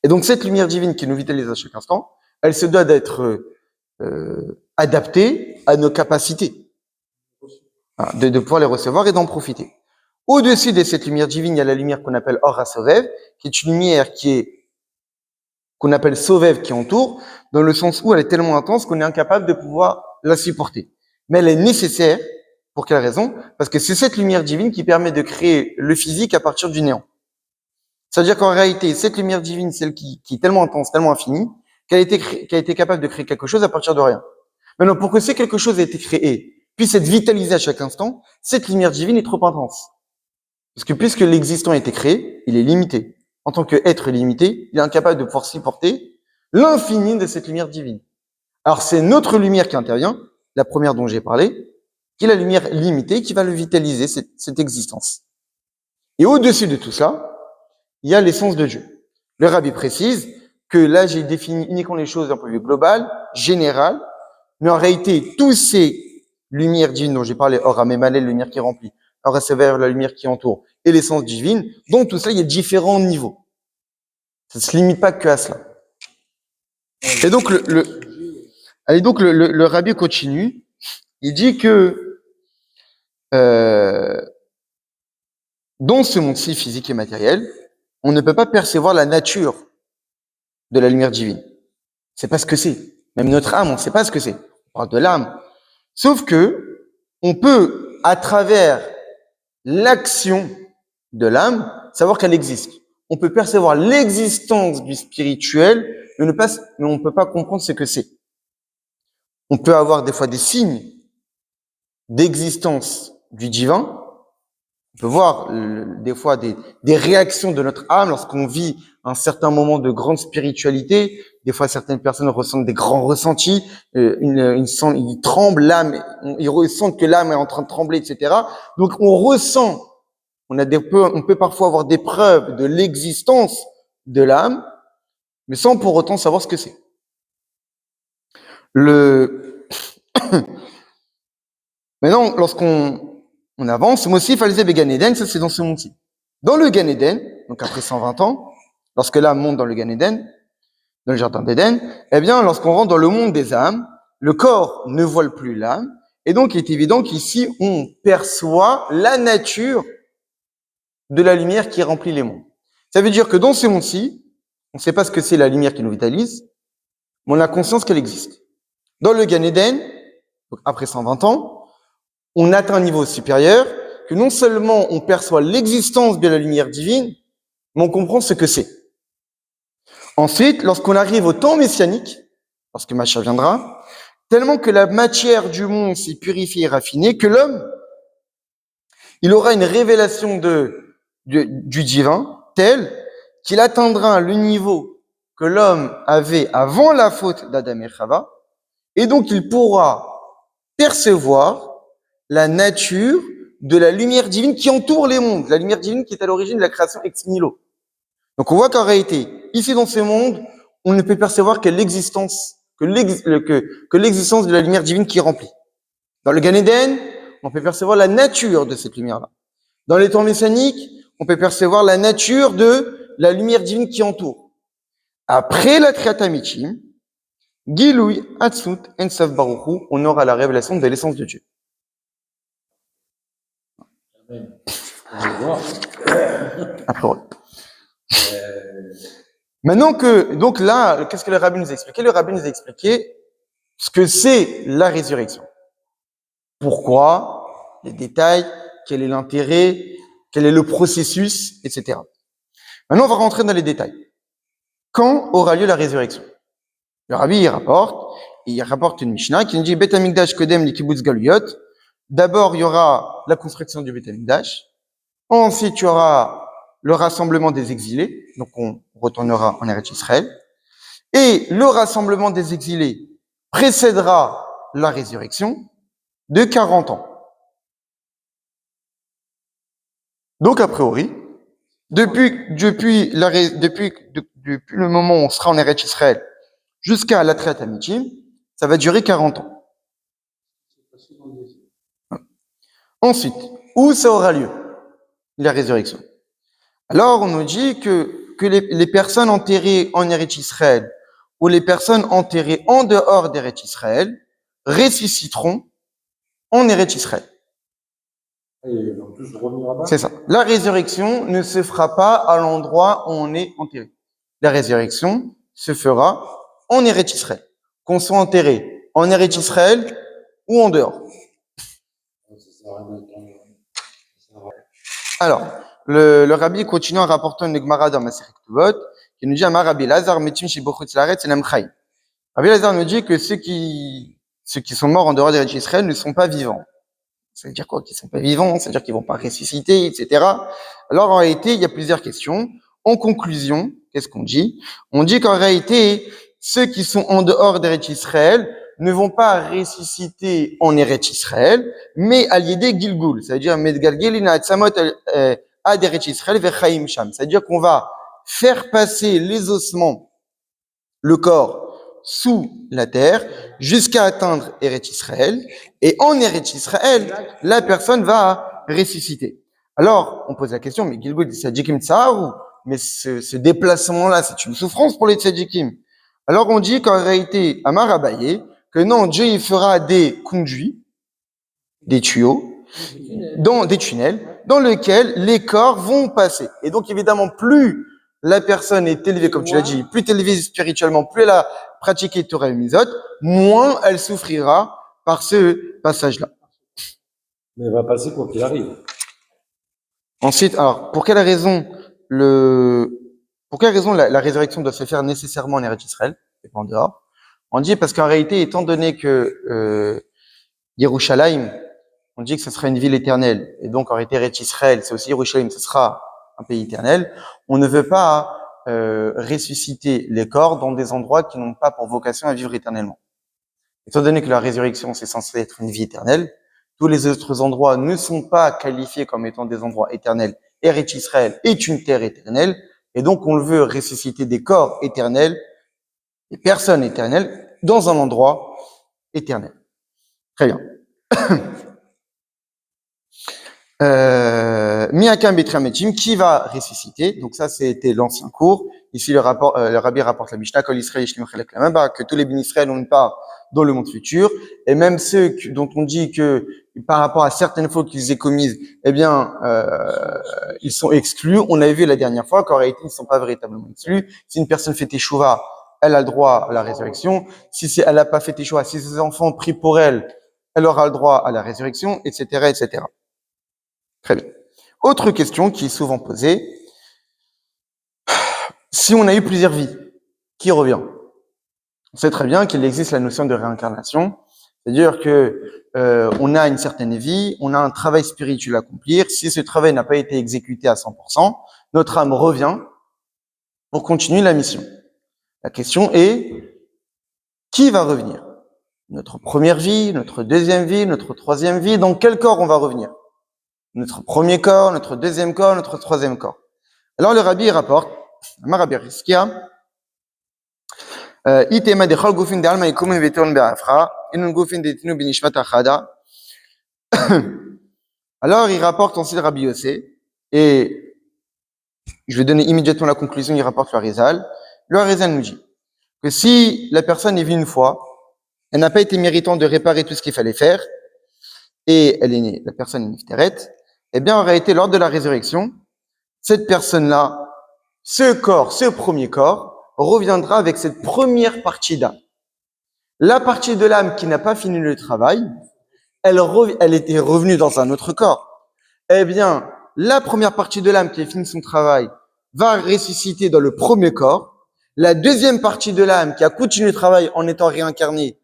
Et donc cette lumière divine qui nous vitalise à chaque instant, elle se doit d'être adaptée à nos capacités, de pouvoir les recevoir et d'en profiter. Au-dessus de cette lumière divine, il y a la lumière qu'on appelle Or HaSovev, qui est une lumière qu'on appelle Sovev, qui entoure, dans le sens où elle est tellement intense qu'on est incapable de pouvoir la supporter. Mais elle est nécessaire. Pour quelle raison? Parce que c'est cette lumière divine qui permet de créer le physique à partir du néant. C'est-à-dire qu'en réalité, cette lumière divine, celle qui est tellement intense, tellement infinie, qu'elle a été capable de créer quelque chose à partir de rien. Maintenant, pour que quelque chose ait été créé, puisse être vitalisé à chaque instant, cette lumière divine est trop intense. Parce que puisque l'existant a été créé, il est limité. En tant qu'être limité, il est incapable de pouvoir supporter l'infini de cette lumière divine. Alors c'est notre lumière qui intervient, la première dont j'ai parlé, qui est la lumière limitée qui va le vitaliser, cette existence. Et au-dessus de tout ça, il y a l'essence de Dieu. Le Rabbi précise que là j'ai défini uniquement les choses d'un point de vue global, général, mais en réalité, tous ces lumières divines dont j'ai parlé, Or HaMemaleh, la lumière qui remplit, Or HaSovev, la lumière qui entoure, et l'essence divine, dans tout ça, il y a différents niveaux. Ça ne se limite pas que à cela. Et donc, le Rabbi continue, il dit que dans ce monde-ci physique et matériel, on ne peut pas percevoir la nature de la lumière divine. C'est pas ce que c'est. Même notre âme, on ne sait pas ce que c'est. On parle de l'âme. Sauf que on peut, à travers l'action de l'âme, savoir qu'elle existe. On peut percevoir l'existence du spirituel, mais on ne peut pas comprendre ce que c'est. On peut avoir des fois des signes d'existence du divin. On peut voir des fois des réactions de notre âme lorsqu'on vit un certain moment de grande spiritualité. Des fois, certaines personnes ressentent des grands ressentis, ils tremblent, l'âme, ils ressentent que l'âme est en train de trembler, etc. Donc, on peut parfois avoir des preuves de l'existence de l'âme, mais sans pour autant savoir ce que c'est. Maintenant, lorsqu'on avance, Mosif al-Zeb et Gan Eden, ça c'est dans ce monde-ci. Dans le Gan Eden, donc après 120 ans, lorsque l'âme monte dans le Gan Eden, dans le jardin d'Éden, eh bien, lorsqu'on rentre dans le monde des âmes, le corps ne voile plus l'âme, et donc il est évident qu'ici, on perçoit la nature de la lumière qui remplit les mondes. Ça veut dire que dans ce monde-ci, on ne sait pas ce que c'est la lumière qui nous vitalise, mais on a conscience qu'elle existe. Dans le Gan Eden, donc après 120 ans, on atteint un niveau supérieur que non seulement on perçoit l'existence de la lumière divine, mais on comprend ce que c'est. Ensuite, lorsqu'on arrive au temps messianique, lorsque Mashiach viendra, tellement que la matière du monde s'est purifiée et raffinée, que l'homme, il aura une révélation du divin tel qu'il atteindra le niveau que l'homme avait avant la faute d'Adam et Chava, et donc il pourra percevoir la nature de la lumière divine qui entoure les mondes, la lumière divine qui est à l'origine de la création ex nihilo. Donc on voit qu'en réalité, ici dans ce monde, on ne peut percevoir que l'existence, que l'existence de la lumière divine qui remplit. Dans le Gan Eden, on peut percevoir la nature de cette lumière-là. Dans les temps messianiques, on peut percevoir la nature de la lumière divine qui entoure. Après la Triat Amitim, Gilouy Atzut Ensav Baruchu, on aura la révélation de l'essence de Dieu. Amen. On va voir. Après. Maintenant que, donc là, qu'est-ce que le rabbin nous a expliqué? Le rabbin nous a expliqué ce que c'est la résurrection. Pourquoi, les détails, quel est l'intérêt, quel est le processus, etc. Maintenant, on va rentrer dans les détails. Quand aura lieu la résurrection? Le rabbi, il rapporte une Mishnah qui nous dit Bet Hamikdash Kodem li Kibbutz Galuyot. D'abord, il y aura la construction du Bet Hamikdash. Ensuite, il y aura le rassemblement des exilés. Donc, on retournera en Eretz Israël. Et le rassemblement des exilés précédera la résurrection de 40 ans. Donc, a priori, depuis le moment où on sera en Eretz Israël jusqu'à la Triat Amitim, ça va durer 40 ans. Ensuite, où ça aura lieu? La résurrection. Alors, on nous dit que les personnes enterrées en Eretz Israël ou les personnes enterrées en dehors d'Eretz Israël ressusciteront en Eretz Israël. Et donc, tous revenir là-bas. C'est ça. La résurrection ne se fera pas à l'endroit où on est enterré. La résurrection se fera en Eretz Israël. Qu'on soit enterré en Eretz Israël ou en dehors. Alors, le rabbi continue en rapportant une Gemara dans Masechet Ketubot qui nous dit Amar Rabbi Lazar metim shebochutz laaretz enam chayim. Rabbi Lazar nous dit que ceux qui sont morts en dehors d'Eretz Israël ne sont pas vivants. Ça veut dire quoi? Qu'ils sont pas vivants, ça veut dire qu'ils vont pas ressusciter, etc. Alors en réalité, il y a plusieurs questions. En conclusion, qu'est-ce qu'on dit? On dit qu'en réalité, ceux qui sont en dehors d'Eretz Israël ne vont pas ressusciter en Eretz Israël, mais à l'idée Gilgul, ça veut dire Medgalgelina Atzamot ad Eretz Israël vechaim sham. C'est-à-dire qu'on va faire passer les ossements, le corps, sous la terre, jusqu'à atteindre Eretz Israël, et en Eretz Israël, la personne va ressusciter. Alors, on pose la question, mais Gilgul, c'est Tzadikim Tsaharu, mais ce déplacement-là, c'est une souffrance pour les Tzadikim. Alors, on dit qu'en réalité, Amar Abaye, que non, Dieu, il fera des conduits, des tuyaux, des tunnels, dans lesquels les corps vont passer. Et donc, évidemment, plus la personne est élevée, comme tu l'as dit, plus élevée spirituellement, plus elle a pratiqué Torah et Mizot, moins elle souffrira par ce passage-là. Mais elle va passer quoi qu'il arrive. Ensuite, alors, pour quelle raison la résurrection doit se faire nécessairement en Eretz Israël et pas en dehors? On dit parce qu'en réalité, étant donné que Yerushalayim, on dit que ce sera une ville éternelle, et donc en réalité Eretz Israël, c'est aussi Yerushalayim, ce sera un pays éternel. On ne veut pas ressusciter les corps dans des endroits qui n'ont pas pour vocation à vivre éternellement. Étant donné que la résurrection, c'est censé être une vie éternelle, tous les autres endroits ne sont pas qualifiés comme étant des endroits éternels. Eretz Israël est une terre éternelle, et donc on veut ressusciter des corps éternels, des personnes éternelles, dans un endroit éternel. Très bien. Miakam Betrametim, qui va ressusciter? Donc ça, c'était l'ancien cours. Ici, le rabbi rapporte la Mishnah, que tous les bénis Israël ont une part dans le monde futur, et même ceux dont on dit que par rapport à certaines fautes qu'ils aient commises, eh bien, ils sont exclus. On avait vu la dernière fois qu'en réalité, ils ne sont pas véritablement exclus. Si une personne fait teshuva elle a le droit à la résurrection. Si elle n'a pas fait Teshuva, si ses enfants prient pour elle, elle aura le droit à la résurrection, etc., etc. Très bien. Autre question qui est souvent posée. Si on a eu plusieurs vies, qui revient? On sait très bien qu'il existe la notion de réincarnation. C'est-à-dire que on a une certaine vie, on a un travail spirituel à accomplir. Si ce travail n'a pas été exécuté à 100%, notre âme revient pour continuer la mission. La question est, qui va revenir? Notre première vie, notre deuxième vie, notre troisième vie, dans quel corps on va revenir? Notre premier corps, notre deuxième corps, notre troisième corps. Alors le rabbi rapporte, Rabbi Riskia, Itema de chol gufin de alma ikumen veton be'afra, inun gufin de tinu binishmat achada. Alors il rapporte ensuite le Rabbi Yossé, et je vais donner immédiatement la conclusion, il rapporte le Harizal. Le Harizal nous dit que si la personne est venue une fois, elle n'a pas été méritante de réparer tout ce qu'il fallait faire, et la personne est nifteret, eh bien en réalité, lors de la résurrection, cette personne-là, ce corps, ce premier corps, reviendra avec cette première partie d'âme. La partie de l'âme qui n'a pas fini le travail, elle était revenue dans un autre corps. Eh bien, la première partie de l'âme qui a fini son travail va ressusciter dans le premier corps. La deuxième partie de l'âme qui a continué le travail en étant réincarnée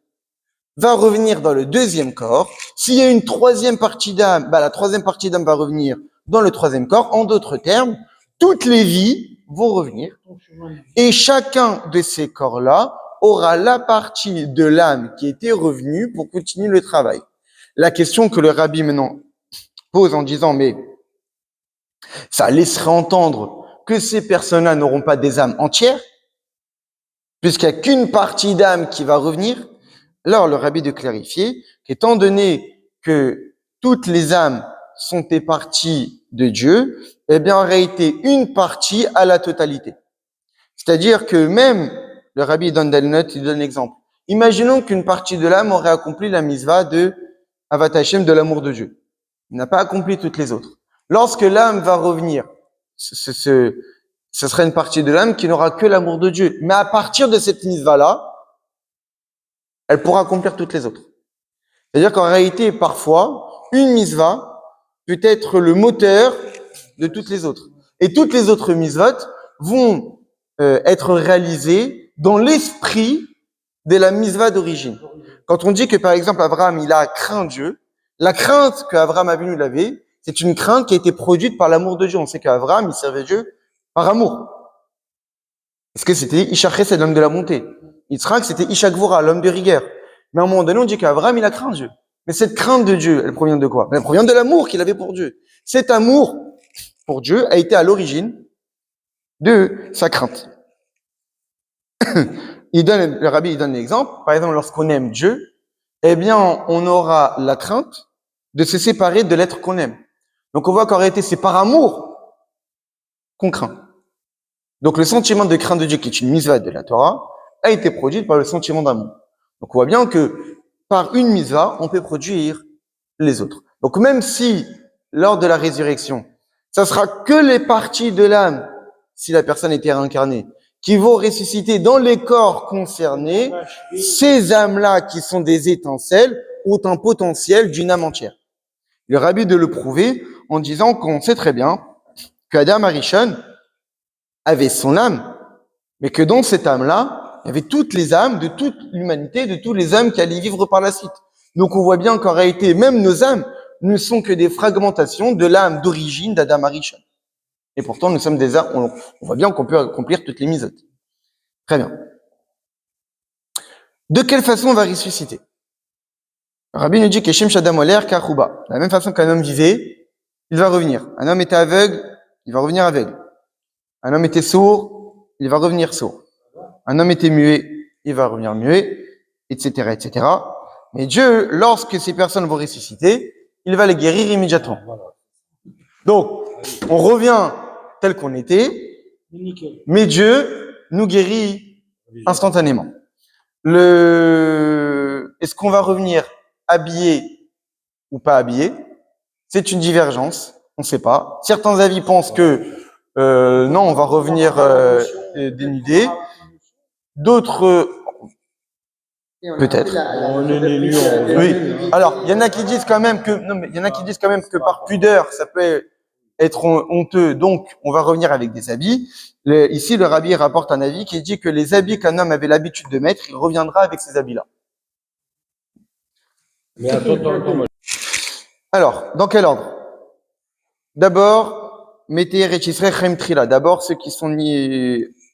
va revenir dans le deuxième corps. S'il y a une troisième partie d'âme, la troisième partie d'âme va revenir dans le troisième corps. En d'autres termes, toutes les vies vont revenir. Et chacun de ces corps-là aura la partie de l'âme qui était revenue pour continuer le travail. La question que le rabbi maintenant pose en disant, mais ça laisserait entendre que ces personnes-là n'auront pas des âmes entières, puisqu'il n'y a qu'une partie d'âme qui va revenir. Alors le rabbi de clarifier qu'étant donné que toutes les âmes sont des parties de Dieu, eh bien en réalité une partie à la totalité. C'est-à-dire que même, le rabbi donne des notes, il donne l'exemple. Imaginons qu'une partie de l'âme aurait accompli la mitzvah de Avat Hashem, de l'amour de Dieu. Il n'a pas accompli toutes les autres. Lorsque l'âme va revenir, ce sera une partie de l'âme qui n'aura que l'amour de Dieu. Mais à partir de cette mitzvah-là, elle pourra accomplir toutes les autres. C'est-à-dire qu'en réalité, parfois, une mitzvah peut être le moteur de toutes les autres. Et toutes les autres mitzvot vont être réalisées dans l'esprit de la mitzvah d'origine. Quand on dit que, par exemple, Abraham, il a craint Dieu, la crainte qu'Abraham avait, l'avait, c'est une crainte qui a été produite par l'amour de Dieu. On sait qu'Abraham, il servait Dieu par amour. Parce que c'était Ishach Chesed, l'homme de la bonté. Yitzhak, c'était Ishak Gvura, l'homme de rigueur. Mais à un moment donné, on dit qu'Abraham, il a craint Dieu. Mais cette crainte de Dieu, elle provient de quoi? Elle provient de l'amour qu'il avait pour Dieu. Cet amour pour Dieu a été à l'origine de sa crainte. Le rabbi, il donne l'exemple. Par exemple, lorsqu'on aime Dieu, eh bien, on aura la crainte de se séparer de l'être qu'on aime. Donc, on voit qu'en réalité, c'est par amour qu'on craint. Donc, le sentiment de crainte de Dieu, qui est une mitzvah de la Torah, a été produit par le sentiment d'amour. Donc, on voit bien que par une mitzvah, on peut produire les autres. Donc, même si, lors de la résurrection, ça sera que les parties de l'âme, si la personne était réincarnée, qui vont ressusciter dans les corps concernés, ces âmes-là, qui sont des étincelles, ont un potentiel d'une âme entière. Le rabbi de le prouver en disant qu'on sait très bien qu'Adam Arishon avait son âme, mais que dans cette âme-là, il y avait toutes les âmes de toute l'humanité, de tous les âmes qui allaient vivre par la suite. Donc on voit bien qu'en réalité, même nos âmes ne sont que des fragmentations de l'âme d'origine d'Adam Arishon. Et pourtant, nous sommes des âmes, on voit bien qu'on peut accomplir toutes les misotes. Très bien. De quelle façon on va ressusciter? Rabbi nous dit que Shem Shadam Oler Kachuba. De la même façon qu'un homme vivait, il va revenir. Un homme était aveugle, il va revenir aveugle. Un homme était sourd, il va revenir sourd. Un homme était muet, il va revenir muet, etc., etc. Mais Dieu, lorsque ces personnes vont ressusciter, il va les guérir immédiatement. Donc, on revient tel qu'on était, mais Dieu nous guérit instantanément. Est-ce qu'on va revenir habillé ou pas habillé? C'est une divergence, on ne sait pas. Certains avis pensent que non, on va revenir dénudé. D'autres, peut-être. On est nus, on Oui. Alors, il y en a qui disent quand même que, non, mais il y en a qui disent quand même que par pudeur, ça peut être honteux. Donc, on va revenir avec des habits. Ici, le rabbi rapporte un avis qui dit que les habits qu'un homme avait l'habitude de mettre, il reviendra avec ces habits-là. Mais attends. Alors, dans quel ordre? D'abord, mettez Eretz Israël Chaim Trila. D'abord, ceux qui sont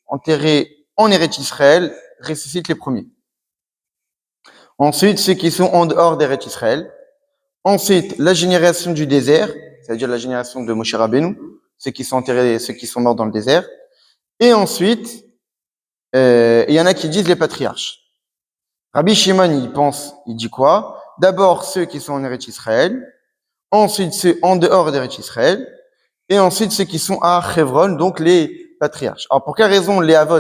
enterrés en Eretz Israël ressuscitent les premiers. Ensuite, ceux qui sont en dehors d'Eretz Israël. Ensuite, la génération du désert, c'est-à-dire la génération de Moshe Rabbeinu, ceux qui sont enterrés, ceux qui sont morts dans le désert. Et ensuite, il y en a qui disent les patriarches. Rabbi Shimon, il dit quoi? D'abord ceux qui sont en Eretz Israël, ensuite ceux en dehors d'Eretz Israël, et ensuite ceux qui sont à Hebron, donc les patriarches. Alors pour quelle raison les Havot,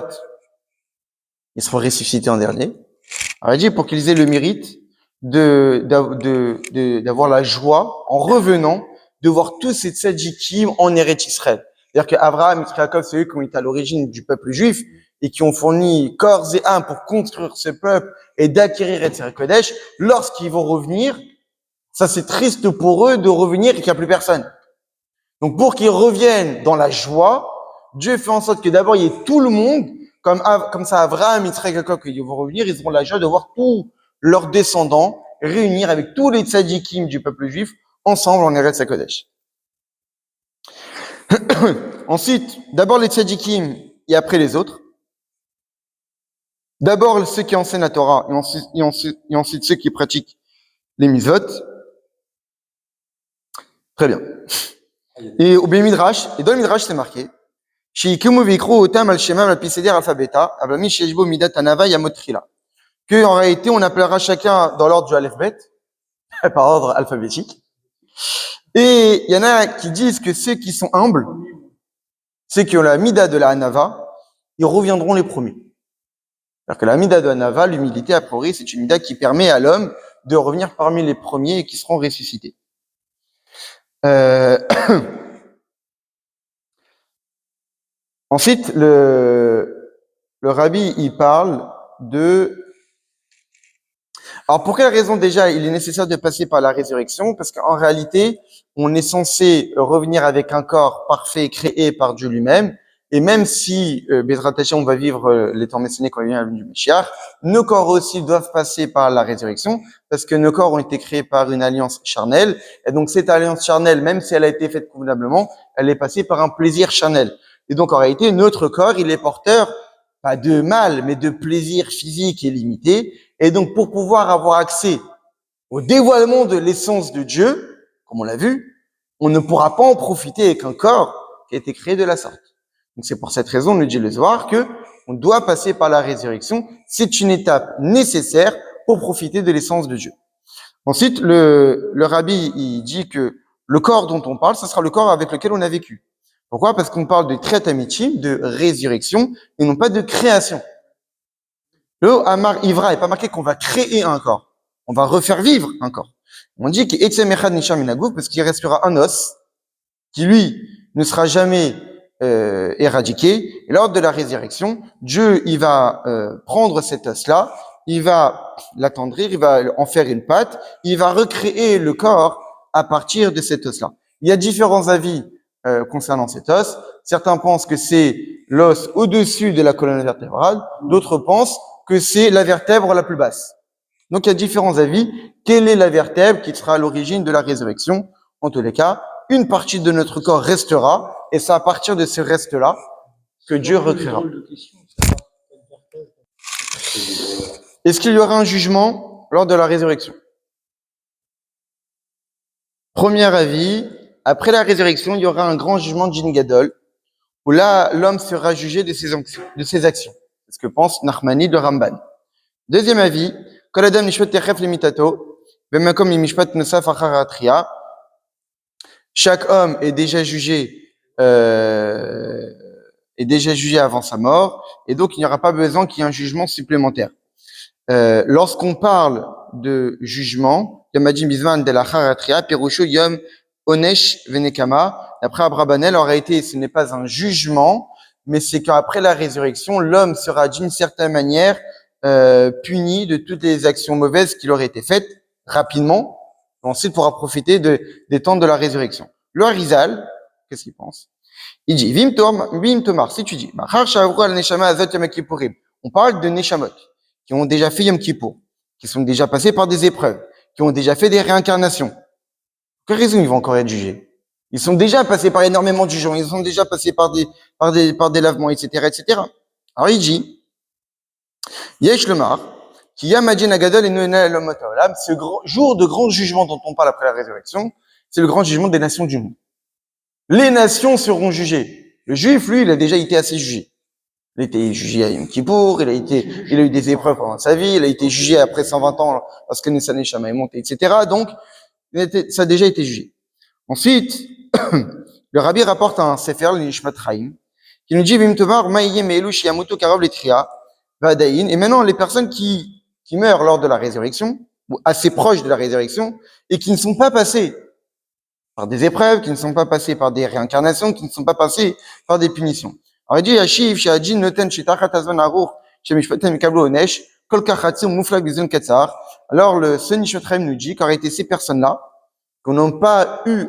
ils seront ressuscités en dernier? Alors il dit pour qu'ils aient le mérite d'avoir la joie en revenant de voir tous ces tzaddikim en Eretz Israël. C'est-à-dire qu'Abraham, Yitzhak, Jacob, c'est eux qui ont été à l'origine du peuple juif et qui ont fourni corps et âme pour construire ce peuple et d'acquérir Etzer Kodesh. Lorsqu'ils vont revenir, ça c'est triste pour eux de revenir et qu'il n'y a plus personne. Donc pour qu'ils reviennent dans la joie, Dieu fait en sorte que d'abord il y ait tout le monde, comme ça Abraham, Yitzhak, Jacob, ils vont revenir, ils auront la joie de voir tous leurs descendants réunir avec tous les tzadikim du peuple juif ensemble en Eretz Kodesh. Ensuite, d'abord les tzadikim et après les autres. D'abord ceux qui enseignent la Torah et ensuite ceux qui pratiquent les mitzvot. Très bien. Et au Midrash, et dans le Midrash c'est marqué que en réalité on appellera chacun dans l'ordre du Aleph-Bet, par ordre alphabétique. Et il y en a qui disent que ceux qui sont humbles, ceux qui ont la mida de la Hanava, ils reviendront les premiers. C'est-à-dire que la mida de la Hanava, l'humilité a priori, c'est une mida qui permet à l'homme de revenir parmi les premiers et qui seront ressuscités. Ensuite, le rabbi, il parle de... Alors, pour quelle raison déjà il est nécessaire de passer par la résurrection? Parce qu'en réalité, on est censé revenir avec un corps parfait créé par Dieu lui-même. Et même si, Bezrat Hashem, on va vivre les temps messianiques quand il vient du Mashiach, nos corps aussi doivent passer par la résurrection, parce que nos corps ont été créés par une alliance charnelle. Et donc, cette alliance charnelle, même si elle a été faite convenablement, elle est passée par un plaisir charnel. Et donc, en réalité, notre corps, il est porteur, pas de mal, mais de plaisir physique et limité. Et donc, pour pouvoir avoir accès au dévoilement de l'essence de Dieu, comme on l'a vu, on ne pourra pas en profiter avec un corps qui a été créé de la sorte. Donc, c'est pour cette raison, nous dit le Zohar, que on doit passer par la résurrection. C'est une étape nécessaire pour profiter de l'essence de Dieu. Ensuite, le rabbi, il dit que le corps dont on parle, ce sera le corps avec lequel on a vécu. Pourquoi? Parce qu'on parle de trétamitim, de résurrection, et non pas de création. Le Amar Ivra n'est pas marqué qu'on va créer un corps. On va refaire vivre un corps. On dit qu'Etzem Echad Nisham Minaguf, parce qu'il restera un os, qui lui ne sera jamais éradiqué. Et lors de la résurrection, Dieu, il va prendre cet os-là, il va l'attendrir, il va en faire une pâte, il va recréer le corps à partir de cet os-là. Il y a différents avis concernant cet os. Certains pensent que c'est l'os au-dessus de la colonne vertébrale, d'autres pensent que c'est la vertèbre la plus basse. Donc il y a différents avis. Quelle est la vertèbre qui sera à l'origine de la résurrection? En tous les cas, une partie de notre corps restera, et c'est à partir de ce reste-là que Dieu recréera. Est-ce qu'il y aura un jugement lors de la résurrection? Premier avis, après la résurrection, il y aura un grand jugement de Djin Gadol, où là, l'homme sera jugé de ses actions. C'est ce que pense Nachmani de Ramban. Deuxième avis, Kol Adam Nishpat Techef Limitato, Bemakom Limishpat Nosaf Achar Atria. Chaque homme est déjà jugé avant sa mort, et donc il n'y aura pas besoin qu'il y ait un jugement supplémentaire. Lorsqu'on parle de jugement, Yamadim Bizman de la Charatria, Perusho Yom Onesh Venekama, d'après Abrabanel, en réalité, ce n'est pas un jugement, mais c'est qu'après la résurrection, l'homme sera d'une certaine manière puni de toutes les actions mauvaises qui auraient été faites rapidement. Ensuite, pourra profiter des temps de la résurrection. Le Harizal, qu'est-ce qu'il pense? Il dit, Vim Tomar, si tu dis, on parle de Neshamot, qui ont déjà fait Yom Kippour, qui sont déjà passés par des épreuves, qui ont déjà fait des réincarnations. Quelle raison ils vont encore être jugés? Ils sont déjà passés par énormément de jugements, ils sont déjà passés par des lavements, etc., etc. Alors il dit, Yesh Lemar, qui Yamadjen Agadol et Noéna Elomotolam, ce jour de grand jugement dont on parle après la résurrection, c'est le grand jugement des nations du monde. Les nations seront jugées. Le juif, lui, il a déjà été assez jugé. Il a été jugé à Yom Kippour, il a eu des épreuves pendant sa vie, il a été jugé après 120 ans parce que Nessan Neshama est monté, etc. Donc, ça a déjà été jugé. Ensuite, le Rabbi rapporte un Sefer, le Nishmat Chaim, qui nous dit, Vim Tomar, Ma'iyem Me'elu Shiyamuto Karov Letria, Vadaïn. Et maintenant, les personnes qui meurent lors de la résurrection, ou assez proches de la résurrection, et qui ne sont pas passées par des épreuves, qui ne sont pas passées par des réincarnations, qui ne sont pas passées par des punitions. Alors il dit, Yashiv, Shadjin, Noten, Shitachat, Azvan, Arour, Shemishpatem, Kablo, Onesh, Kol Kachatsi, Mouflag, Bizon, Katsar. Alors le Senishotreim nous dit qu'en réalité, ces personnes-là, qui n'ont pas eu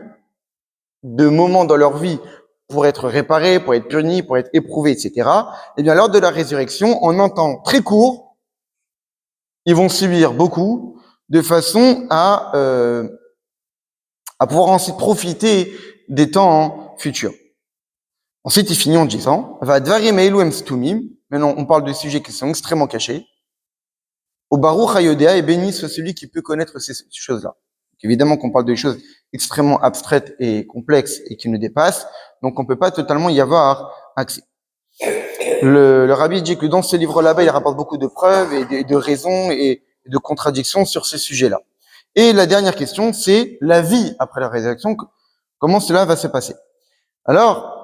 de moments dans leur vie pour être réparés, pour être punis, pour être éprouvés, etc., eh bien, lors de la résurrection, en un temps très court, ils vont subir beaucoup, de façon à pouvoir ensuite profiter des temps futurs. Ensuite, il finit en disant, maintenant, on parle de sujets qui sont extrêmement cachés. Au Baruch Hayodea, et béni soit celui qui peut connaître ces choses-là. Évidemment qu'on parle de choses extrêmement abstraites et complexes et qui nous dépassent, donc on peut pas totalement y avoir accès. Le Rabbi dit que dans ce livre-là-bas, il rapporte beaucoup de preuves et de raisons et de contradictions sur ces sujets-là. Et la dernière question, c'est la vie après la résurrection. Comment cela va se passer? Alors,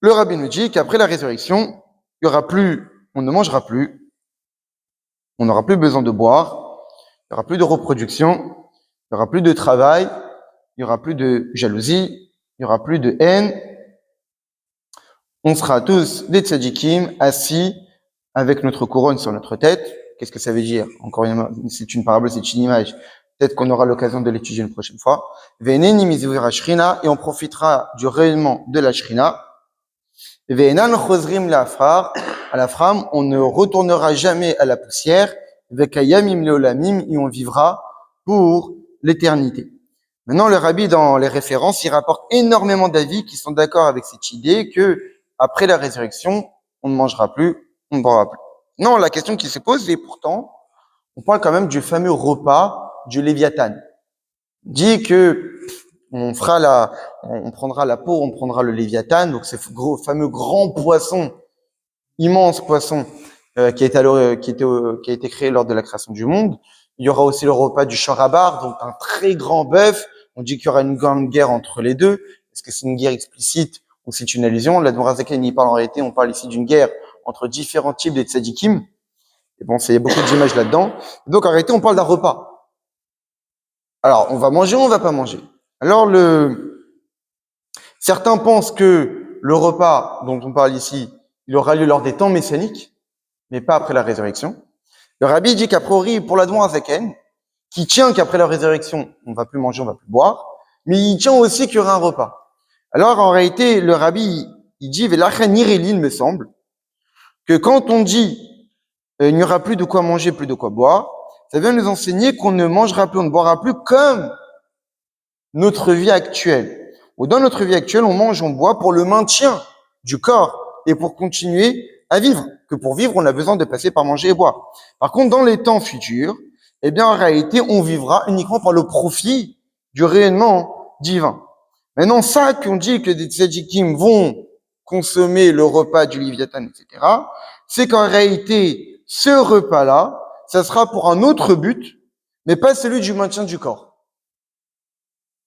le Rabbi nous dit qu'après la résurrection, il y aura plus, on ne mangera plus, on n'aura plus besoin de boire, il n'y aura plus de reproduction, il n'y aura plus de travail, il n'y aura plus de jalousie, il n'y aura plus de haine. On sera tous des tzadikim assis avec notre couronne sur notre tête. Qu'est-ce que ça veut dire? Encore une fois, c'est une parabole, c'est une image. Peut-être qu'on aura l'occasion de l'étudier une prochaine fois. Et on profitera du rayonnement de la Shrina. À la fram, on ne retournera jamais à la poussière. Et on vivra pour l'éternité. Maintenant, le Rabbi, dans les références, il rapporte énormément d'avis qui sont d'accord avec cette idée que après la résurrection, on ne mangera plus, on ne boira plus. Non, la question qui se pose, et pourtant, on parle quand même du fameux repas du Léviathan. Dit que on prendra la peau, on prendra le Léviathan, donc ce fameux grand poisson, immense poisson, qui a été créé lors de la création du monde. Il y aura aussi le repas du Sharabar, donc un très grand bœuf. On dit qu'il y aura une grande guerre entre les deux. Est-ce que c'est une guerre explicite ou c'est une allusion? La Zaken y parle en réalité, on parle ici d'une guerre entre différents types de tzadikim. Et bon, il y a beaucoup d'images là-dedans. Donc en réalité, on parle d'un repas. Alors, on va manger ou on va pas manger? Alors, certains pensent que le repas dont on parle ici, il aura lieu lors des temps messianiques, mais pas après la résurrection. Le Rabbi dit qu'a priori, pour la Zaken, qui tient qu'après la résurrection, on va plus manger, on va plus boire, mais il tient aussi qu'il y aura un repas. Alors, en réalité, le Rabbi, il dit, Velachan Irelin, me semble, que quand on dit, il n'y aura plus de quoi manger, plus de quoi boire, ça vient nous enseigner qu'on ne mangera plus, on ne boira plus comme notre vie actuelle. Ou dans notre vie actuelle, on mange, on boit pour le maintien du corps et pour continuer à vivre. Que pour vivre, on a besoin de passer par manger et boire. Par contre, dans les temps futurs, eh bien, en réalité, on vivra uniquement par le profit du rayonnement divin. Maintenant, ça qu'on dit que des tzadikim vont consommer le repas du Léviathan, etc., c'est qu'en réalité, ce repas-là, ça sera pour un autre but, mais pas celui du maintien du corps.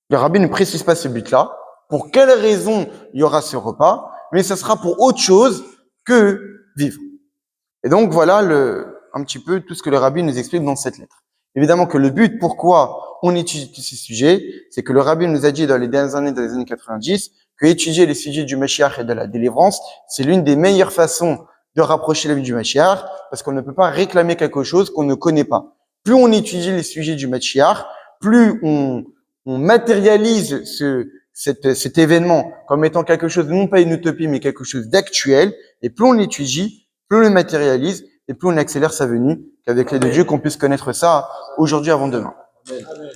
Le Rabbi ne précise pas ce but-là, pour quelle raison il y aura ce repas, mais ça sera pour autre chose que vivre. Et donc, voilà un petit peu tout ce que le Rabbi nous explique dans cette lettre. Évidemment que le but, pourquoi on étudie tous ces sujets, c'est que le Rabbi nous a dit dans les dernières années, dans les années 90, que étudier les sujets du Mashiach et de la délivrance, c'est l'une des meilleures façons de rapprocher la vie du Mashiach, parce qu'on ne peut pas réclamer quelque chose qu'on ne connaît pas. Plus on étudie les sujets du Mashiach, plus on matérialise cet événement comme étant quelque chose, non pas une utopie, mais quelque chose d'actuel, et plus on l'étudie, plus on le matérialise, et plus on accélère sa venue, qu'avec l'aide de Dieu, qu'on puisse connaître ça aujourd'hui avant demain. Amen.